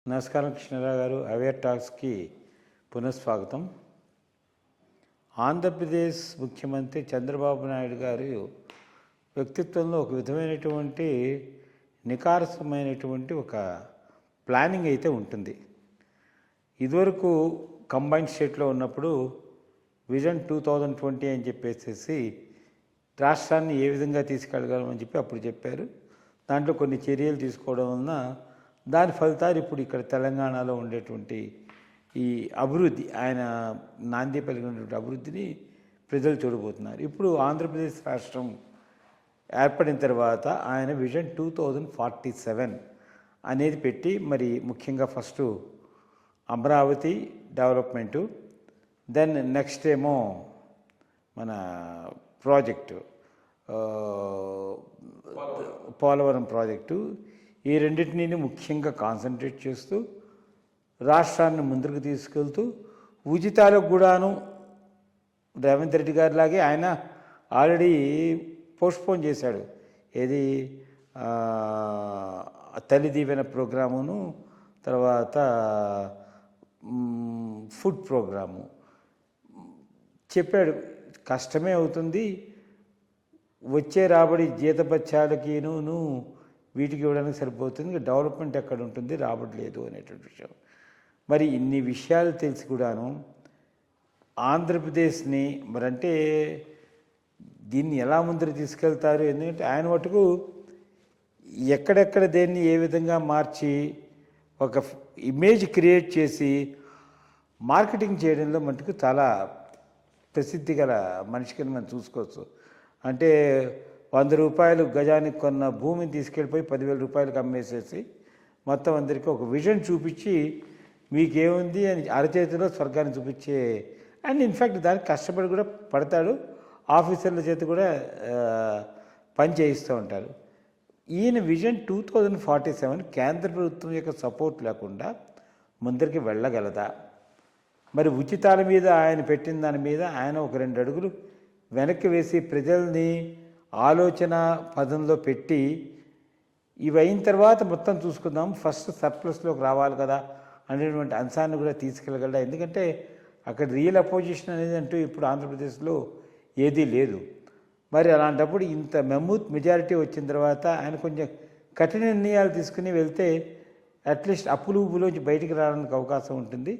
నమస్కారం కృష్ణరావు గారు. అవేర్ టాక్స్కి పునఃస్వాగతం. ఆంధ్రప్రదేశ్ ముఖ్యమంత్రి చంద్రబాబు నాయుడు గారు వ్యక్తిత్వంలో ఒక విధమైనటువంటి నికారసమైనటువంటి ఒక ప్లానింగ్ అయితే ఉంటుంది. ఇదివరకు కంబైన్డ్ స్టేట్లో ఉన్నప్పుడు విజన్ 2020 అని చెప్పేసి రాష్ట్రాన్ని ఏ విధంగా తీసుకెళ్ళగలమని చెప్పి అప్పుడు చెప్పారు. దాంట్లో కొన్ని చర్యలు తీసుకోవడం వలన దాని ఫలితాలు ఇప్పుడు ఇక్కడ తెలంగాణలో ఉండేటువంటి ఈ అభివృద్ధి, ఆయన నాంది పలికినటువంటి అభివృద్ధిని ప్రజలు చూడబోతున్నారు. ఇప్పుడు ఆంధ్రప్రదేశ్ రాష్ట్రం ఏర్పడిన తర్వాత ఆయన విజన్ 2047 అనేది పెట్టి, మరి ముఖ్యంగా first Amaravati development, then next ఏమో మన ప్రాజెక్టు పోలవరం ప్రాజెక్టు, ఈ రెండింటినీ ముఖ్యంగా కాన్సన్ట్రేట్ చేస్తూ రాష్ట్రాన్ని ముందుకు తీసుకెళ్తూ ఉచితాలకు కూడాను రేవంత్ రెడ్డి గారి లాగే ఆయన ఆల్రెడీ పోస్ట్పోన్ చేశాడు. ఏది తల్లి దీవెన ప్రోగ్రామును, తర్వాత ఫుడ్ ప్రోగ్రాము చెప్పాడు. కష్టమే అవుతుంది, వచ్చే రాబడి జీతపత్యాలకిను వీటికి ఇవ్వడానికి సరిపోతుంది, డెవలప్మెంట్ ఎక్కడ ఉంటుంది, రాబడలేదు అనేటువంటి విషయం. మరి ఇన్ని విషయాలు తెలిసి కూడాను ఆంధ్రప్రదేశ్ని మరంటే దీన్ని ఎలా ముందరు తీసుకెళ్తారు? ఎందుకంటే ఆయన మటుకు ఎక్కడెక్కడ దేన్ని ఏ విధంగా మార్చి ఒక ఇమేజ్ క్రియేట్ చేసి మార్కెటింగ్ చేయడంలో మటుకు చాలా ప్రసిద్ధి గల మనిషికి మనం చూసుకోవచ్చు. అంటే 100 రూపాయలు గజానికి కొన్న భూమిని తీసుకెళ్ళిపోయి 10,000 రూపాయలకు అమ్మేసేసి మొత్తం అందరికీ ఒక విజన్ చూపించి మీకేముంది అని అరచేతిలో స్వర్గాన్ని చూపించే, అండ్ ఇన్ఫ్యాక్ట్ దానికి కష్టపడి కూడా పడతాడు, ఆఫీసర్ల చేతి కూడా పని చేయిస్తూ ఉంటారు. ఈయన విజన్ 2047 కేంద్ర ప్రభుత్వం యొక్క సపోర్ట్ లేకుండా ముందరికి వెళ్ళగలదా? మరి ఉచితాల మీద ఆయన పెట్టిన దాని మీద ఆయన ఒక 2 అడుగులు వెనక్కి వేసి ప్రజల్ని ఆలోచన పదంలో పెట్టి ఇవి అయిన తర్వాత మొత్తం చూసుకుందాం, ఫస్ట్ సర్ప్లస్లోకి రావాలి కదా అనేటువంటి అంశాన్ని కూడా తీసుకెళ్ళగలడా? ఎందుకంటే అక్కడ రియల్ అపోజిషన్ అనేది అంటూ ఇప్పుడు ఆంధ్రప్రదేశ్లో ఏదీ లేదు. మరి అలాంటప్పుడు ఇంత మెజారిటీ వచ్చిన తర్వాత ఆయన కొంచెం కఠిన నిర్ణయాలు తీసుకుని వెళ్తే అట్లీస్ట్ అప్పులు ఊపులోంచి బయటికి రావడానికి అవకాశం ఉంటుంది.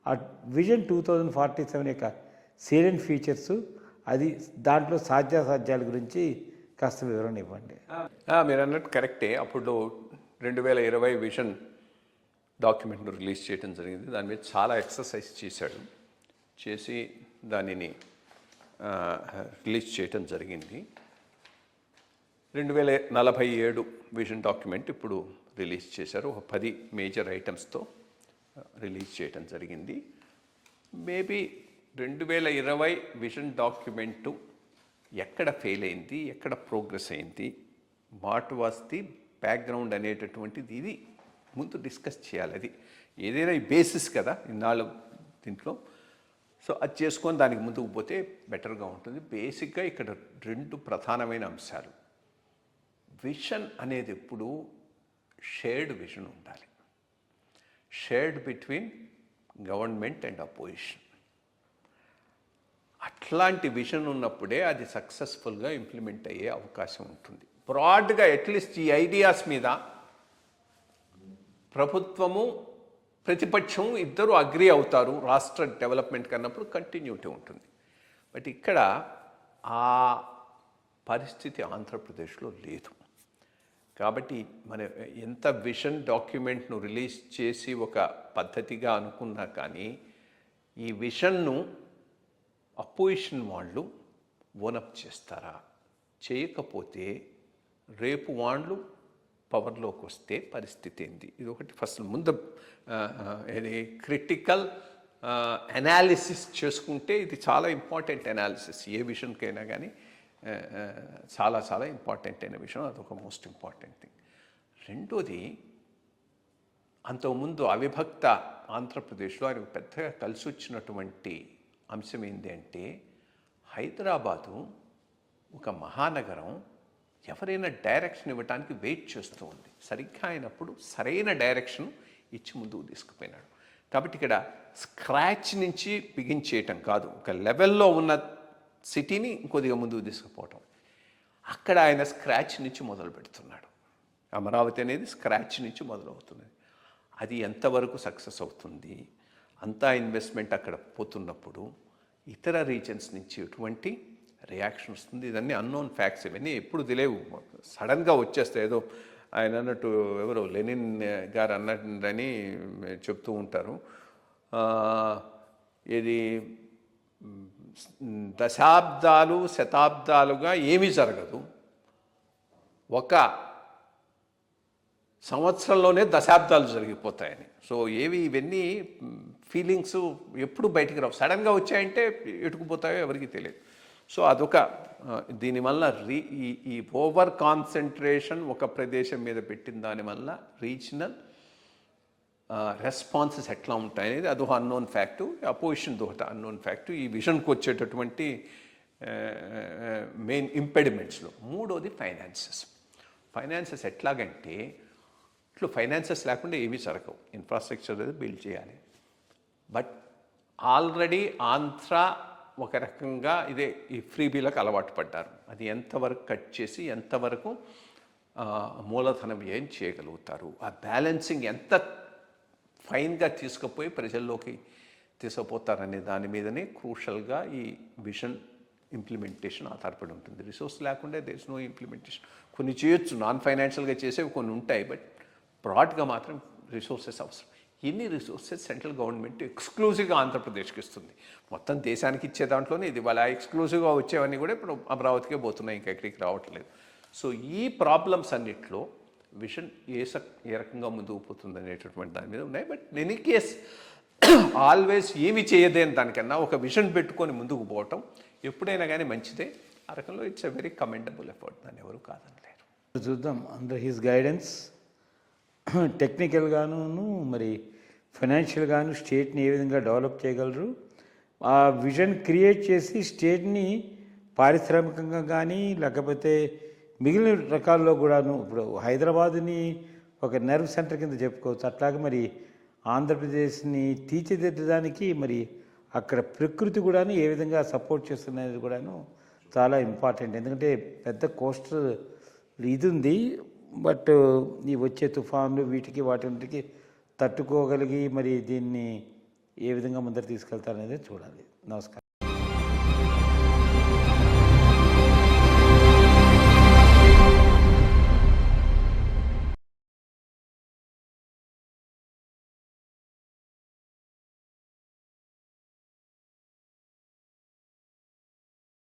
ఆ విజన్ 2047 యొక్క సేలెంట్ ఫీచర్సు, అది దాంట్లో సాధ్యాసాధ్యాల గురించి కాస్త వివరణ ఇవ్వండి. మీరు అన్నట్టు కరెక్టే. అప్పుడు 2020 విజన్ డాక్యుమెంట్ను రిలీజ్ చేయడం జరిగింది. దాని మీద చాలా ఎక్సర్సైజ్ చేసి దానిని రిలీజ్ చేయడం జరిగింది. 2047 విజన్ డాక్యుమెంట్ ఇప్పుడు రిలీజ్ చేశారు. ఒక 10 మేజర్ ఐటమ్స్తో రిలీజ్ చేయడం జరిగింది. మేబీ 2020 విజన్ డాక్యుమెంటు ఎక్కడ ఫెయిల్ అయింది, ఎక్కడ ప్రోగ్రెస్ అయింది, వాట్ వాస్ ది బ్యాక్గ్రౌండ్ అనేటటువంటిది ఇది ముందు డిస్కస్ చేయాలి. అది ఏదైనా ఈ బేసిస్ కదా ఇన్నాళ్ళు దీంట్లో. సో అది చేసుకొని దానికి ముందుకు పోతే బెటర్గా ఉంటుంది. బేసిక్గా ఇక్కడ 2 ప్రధానమైన అంశాలు. విజన్ అనేది ఎప్పుడు షేర్డ్ విజన్ ఉండాలి, shared between government and opposition. అట్లాంటి విజన్ ఉన్నప్పుడే అది సక్సెస్ఫుల్గా ఇంప్లిమెంట్ అయ్యే అవకాశం ఉంటుంది. బ్రాడ్గా అట్లీస్ట్ ఈ ఐడియాస్ మీద ప్రభుత్వము ప్రతిపక్షం ఇద్దరు అగ్రీ అవుతారు రాష్ట్ర డెవలప్మెంట్ కన్నప్పుడు కంటిన్యూటీ ఉంటుంది. బట్ ఇక్కడ ఆ పరిస్థితి ఆంధ్రప్రదేశ్లో లేదు. కాబట్టి మన ఎంత విజన్ డాక్యుమెంట్ను రిలీజ్ చేసి ఒక పద్ధతిగా అనుకున్నా కానీ ఈ విజన్ను అపోజిషన్ వాళ్ళు ఓనప్ చేస్తారా? చేయకపోతే రేపు వాళ్ళు పవర్లోకి వస్తే పరిస్థితి ఏంది? ఇది ఒకటి ఫస్ట్ ముందు ఇది క్రిటికల్ అనాలిసిస్ చేసుకుంటే ఇది చాలా ఇంపార్టెంట్ అనాలిసిస్. ఏ విషన్కైనా కానీ చాలా చాలా ఇంపార్టెంట్ అయిన విషయం, అదొక మోస్ట్ ఇంపార్టెంట్ థింగ్. రెండోది, అంతకుముందు అవిభక్త ఆంధ్రప్రదేశ్లో ఆయనకు పెద్దగా కలిసి వచ్చినటువంటి అంశం ఏంటి అంటే, హైదరాబాదు ఒక మహానగరం ఎవరైనా డైరెక్షన్ ఇవ్వడానికి వెయిట్ చేస్తూ ఉంది. సరిగ్గా అయినప్పుడు సరైన డైరెక్షన్ ఇచ్చి ముందుకు తీసుకుపోయినాడు. కాబట్టి ఇక్కడ స్క్రాచ్ నుంచి బిగిన్ చేయటం కాదు, ఒక లెవెల్లో ఉన్న సిటీని కొద్దిగా ముందుకు తీసుకుపోవటం. అక్కడ ఆయన స్క్రాచ్ నుంచి మొదలు పెడుతున్నాడు. అమరావతి అనేది స్క్రాచ్ నుంచి మొదలవుతున్నది. అది ఎంతవరకు సక్సెస్ అవుతుంది, అంతా ఇన్వెస్ట్మెంట్ అక్కడ పోతున్నప్పుడు ఇతర రీజన్స్ నుంచి ఎటువంటి రియాక్షన్ వస్తుంది, ఇదన్నీ అన్నోన్ ఫ్యాక్ట్స్. ఇవన్నీ ఎప్పుడు తెలియవు, సడన్గా వచ్చేస్తే ఏదో ఆయన అన్నట్టు ఎవరో లెనిన్ గారు అన్నట్టని చెప్తూ ఉంటారు. ఇది దశాబ్దాలు శతాబ్దాలుగా ఏమీ జరగదు, ఒక సంవత్సరంలోనే దశాబ్దాలు జరిగిపోతాయని. సో ఇవన్నీ ఫీలింగ్స్ ఎప్పుడు బయటికి రావు, సడన్గా వచ్చాయంటే ఎటుకుపోతాయో ఎవరికి తెలియదు. సో అదొక దీనివల్ల ఈ ఓవర్ కాన్సన్ట్రేషన్ ఒక ప్రదేశం మీద పెట్టిన దానివల్ల రీజనల్ రెస్పాన్సెస్ ఎట్లా ఉంటాయనేది అదొక అన్నోన్ ఫ్యాక్టు. అపోజిషన్ ఒకట అన్నోన్ ఫ్యాక్టు. ఈ విజన్కి వచ్చేటటువంటి మెయిన్ ఇంపెడిమెంట్స్లో మూడోది ఫైనాన్సెస్ ఎట్లాగంటే ఇట్లా ఫైనాన్సెస్ లేకుండా ఏమీ జరగవు. ఇన్ఫ్రాస్ట్రక్చర్ అనేది బిల్డ్ చేయాలి. బట్ ఆల్రెడీ ఆంధ్ర ఒక రకంగా ఇదే ఈ ఫ్రీబీలకు అలవాటు పడ్డారు. అది ఎంతవరకు కట్ చేసి ఎంతవరకు మూలధనం ఏం చేయగలుగుతారు, ఆ బ్యాలెన్సింగ్ ఎంత ఫైన్గా తీసుకుపోయి ప్రజల్లోకి తీసుకుపోతారనే దాని మీదనే క్రూషల్గా ఈ విజన్ ఇంప్లిమెంటేషన్ ఆధారపడి ఉంటుంది. రిసోర్స్ లేకుండా దేర్ ఇస్ నో ఇంప్లిమెంటేషన్. కొన్ని చేయొచ్చు, నాన్ ఫైనాన్షియల్గా చేసేవి కొన్ని ఉంటాయి, బట్ బ్రాడ్గా మాత్రం రిసోర్సెస్ అవసరం. ఎన్ని రిసోర్సెస్ సెంట్రల్ గవర్నమెంట్ ఎక్స్క్లూజివ్గా ఆంధ్రప్రదేశ్కి ఇస్తుంది. మొత్తం దేశానికి ఇచ్చే దాంట్లోనే ఇది వాళ్ళ ఎక్స్క్లూజివ్గా వచ్చేవన్నీ కూడా ఇప్పుడు అమరావతికే పోతున్నాయి, ఇంకా ఎక్కడికి రావట్లేదు. సో ఈ ప్రాబ్లమ్స్ అన్నిట్లో విజన్ ఏ రకంగా ముందుకు పోతుంది అనేటటువంటి దాని మీద ఉన్నాయి. బట్ ఎనీ కేస్ ఆల్వేస్ ఏమి చేయదేని దానికన్నా ఒక విజన్ పెట్టుకొని ముందుకు పోవటం ఎప్పుడైనా కానీ మంచిదే. ఆ రకంలో it's a very commendable effort, దాన్ని ఎవరు కాదనలేరు. చూద్దాం అండర్ హిస్ గైడెన్స్ టెక్నికల్గాను మరి ఫైనాన్షియల్గాను స్టేట్ని ఏ విధంగా డెవలప్ చేయగలరు, ఆ విజన్ క్రియేట్ చేసి స్టేట్ని పారిశ్రామికంగా కానీ లేకపోతే మిగిలిన రకాల్లో కూడాను ఇప్పుడు హైదరాబాదుని ఒక నెర్వ్ సెంటర్ కింద చెప్పుకోవచ్చు. అట్లాగే మరి ఆంధ్రప్రదేశ్ని తీర్చిదిద్దడానికి మరి అక్కడ ప్రకృతి కూడాను ఏ విధంగా సపోర్ట్ చేస్తున్నది కూడాను చాలా ఇంపార్టెంట్. ఎందుకంటే పెద్ద కోస్టల్ ఇది ఉంది, బట్ ఈ వచ్చే తుఫాన్లు వీటికి వాటికి తట్టుకోగలిగి మరి దీన్ని ఏ విధంగా ముందర తీసుకెళ్తారనేది చూడాలి. నమస్కారం.